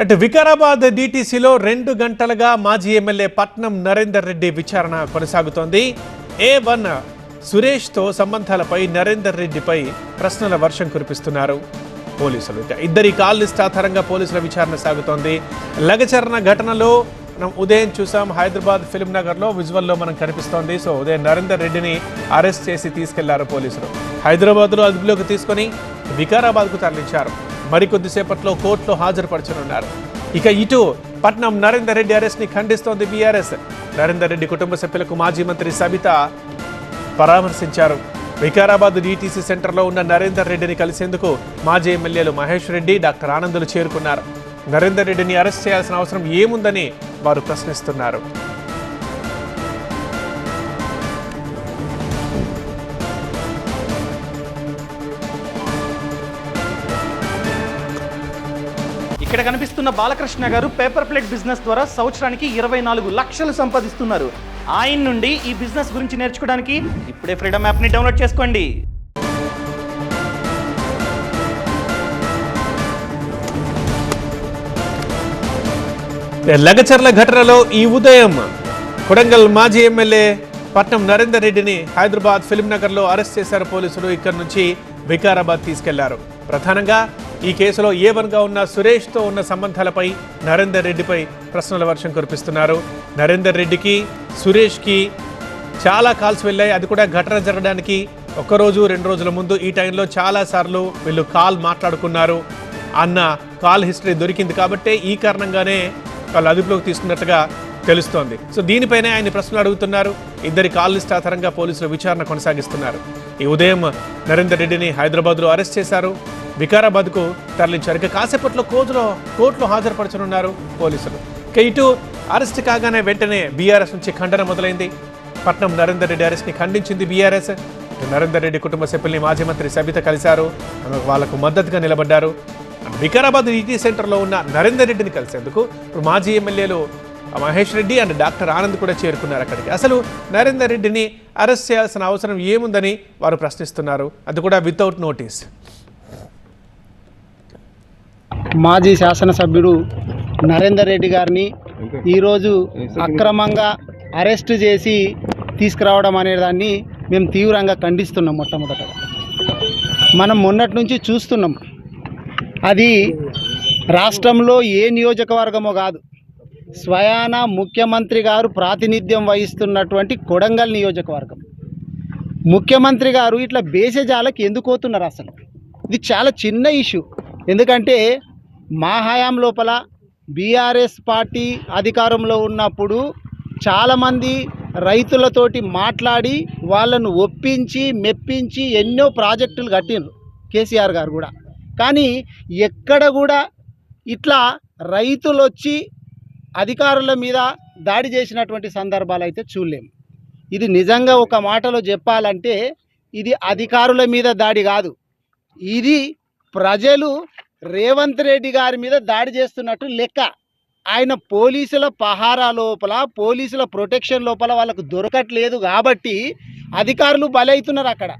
అటు వికారాబాద్ డిటిసిలో 2 గంటలుగా మాజీ ఎమ్మెల్యే పట్నం నరేందర్ రెడ్డి విచారణ కొనసాగుతోంది. A1 సురేష్తో సంబంధాలపై నరేందర్ రెడ్డిపై ప్రశ్నల వర్షం కురిపిస్తున్నారు పోలీసులు. ఇద్దరి కాల్ లిస్ట్ ఆధారంగా పోలీసుల విచారణ సాగుతోంది. లగచరణ ఘటనలో మనం ఉదయం చూసాం, హైదరాబాద్ ఫిల్మ్ నగర్లో విజువల్లో మనం కనిపిస్తోంది. సో ఉదయం నరేందర్ రెడ్డిని అరెస్ట్ చేసి తీసుకెళ్లారు పోలీసులు. హైదరాబాద్లో అదుపులోకి తీసుకొని వికారాబాద్కు తరలించారు. మరికొద్దిసేపట్లో కోర్టులో హాజరుపరచనున్నారు. ఇక ఇటు పట్నం నరేందర్ రెడ్డి అరెస్ట్ ని ఖండిస్తోంది బీఆర్ఎస్. నరేందర్ రెడ్డి కుటుంబ సభ్యులకు మాజీ మంత్రి సబిత పరామర్శించారు. వికారాబాద్ డిటిసి సెంటర్లో ఉన్న నరేందర్ రెడ్డిని కలిసేందుకు మాజీ ఎమ్మెల్యేలు మహేష్ రెడ్డి, డాక్టర్ ఆనందులు చేరుకున్నారు. నరేందర్ రెడ్డిని అరెస్ట్ చేయాల్సిన అవసరం ఏముందని వారు ప్రశ్నిస్తున్నారు. ఇక్కడ కనిపిస్తున్న బాలకృష్ణ గారు పేపర్ ప్లేట్ బిజినెస్ ద్వారా సంవత్సరానికి 24 లక్షలు సంపాదిస్తున్నారు. ఆయన నుండి ఈ బిజినెస్ గురించి నేర్చుకోవడానికి ఇప్పుడే ఫ్రీడమ్ యాప్ని డౌన్లోడ్ చేసుకోండి. లగచర్ల ఘటనలో ఈ ఉదయం కొడంగల్ మాజీ ఎమ్మెల్యే పట్నం నరేందర్ రెడ్డిని హైదరాబాద్ ఫిల్మ్ నగర్లో అరెస్ట్ చేశారు పోలీసులు. ఇక్కడి నుంచి వికారాబాద్ తీసుకెళ్లారు. ప్రధానంగా ఈ కేసులో A1గా ఉన్న సురేష్తో ఉన్న సంబంధాలపై నరేందర్ రెడ్డిపై ప్రశ్నల వర్షం కురిపిస్తున్నారు. నరేందర్ రెడ్డికి సురేష్కి చాలా కాల్స్ వెళ్ళాయి. అది కూడా ఘటన జరగడానికి 1 రోజు 2 రోజుల ముందు ఈ టైంలో చాలాసార్లు వీళ్ళు కాల్ మాట్లాడుకున్నారు అన్న కాల్ హిస్టరీ దొరికింది. కాబట్టి ఈ కారణంగానే వాళ్ళు అదుపులోకి తీసుకున్నట్టుగా తెలుస్తోంది. సో దీనిపైనే ఆయన ప్రశ్నలు అడుగుతున్నారు. ఇద్దరి కాల్ లిస్ట్ ఆధారంగా పోలీసులు విచారణ కొనసాగిస్తున్నారు. ఈ ఉదయం నరేందర్ రెడ్డిని హైదరాబాద్లో అరెస్ట్ చేశారు, వికారాబాద్కు తరలించారు. ఇక కాసేపట్లో కోర్టులో హాజరుపరచనున్నారు పోలీసులు. ఇక ఇటు అరెస్ట్ కాగానే వెంటనే బీఆర్ఎస్ నుంచి ఖండన మొదలైంది. పట్నం నరేందర్ రెడ్డి అరెస్ట్ని ఖండించింది బీఆర్ఎస్. నరేందర్ రెడ్డి కుటుంబ సభ్యుల్ని మాజీ మంత్రి సబిత కలిశారు, వాళ్లకు మద్దతుగా నిలబడ్డారు. వికారాబాద్ ఈటీ సెంటర్లో ఉన్న నరేందర్ రెడ్డిని కలిసేందుకు ఇప్పుడు మాజీ ఎమ్మెల్యేలు మహేష్ రెడ్డి అండ్ డాక్టర్ ఆనంద్ కూడా చేరుకున్నారు అక్కడికి. అసలు నరేందర్ రెడ్డిని అరెస్ట్ చేయాల్సిన అవసరం ఏముందని వారు ప్రశ్నిస్తున్నారు, అది కూడా వితౌట్ నోటీస్. మాజీ శాసనసభ్యుడు నరేందర్ రెడ్డి గారిని ఈరోజు అక్రమంగా అరెస్ట్ చేసి తీసుకురావడం అనే దాన్ని మేము తీవ్రంగా ఖండిస్తున్నాం. మొట్టమొదటగా మనం మొన్నటి నుంచి చూస్తున్నాం, అది రాష్ట్రంలో ఏ నియోజకవర్గమో కాదు, స్వయాన ముఖ్యమంత్రి గారు ప్రాతినిధ్యం వహిస్తున్నటువంటి కొడంగల్ నియోజకవర్గం. ముఖ్యమంత్రి గారు ఇట్లా బేసజాలకు ఎందుకు పోతున్నారు? అసలు ఇది చాలా చిన్న ఇష్యూ. ఎందుకంటే మా హయాం లోపల బీఆర్ఎస్ పార్టీ అధికారంలో ఉన్నప్పుడు చాలామంది రైతులతోటి మాట్లాడి వాళ్ళను ఒప్పించి మెప్పించి ఎన్నో ప్రాజెక్టులు కట్టిండ్రు కేసీఆర్ గారు కూడా. కానీ ఎక్కడ కూడా ఇట్లా రైతులు వచ్చి అధికారుల మీద దాడి చేసినటువంటి సందర్భాలు అయితే చూడలేము. ఇది నిజంగా ఒక మాటలో చెప్పాలంటే ఇది అధికారుల మీద దాడి కాదు, ఇది ప్రజలు రేవంత్ రెడ్డి గారి మీద దాడి చేస్తున్నట్టు లెక్క. ఆయన పోలీసుల పహారా లోపల, పోలీసుల ప్రొటెక్షన్ లోపల వాళ్ళకు దొరకట్లేదు కాబట్టి అధికారులు బలవుతున్నారు అక్కడ.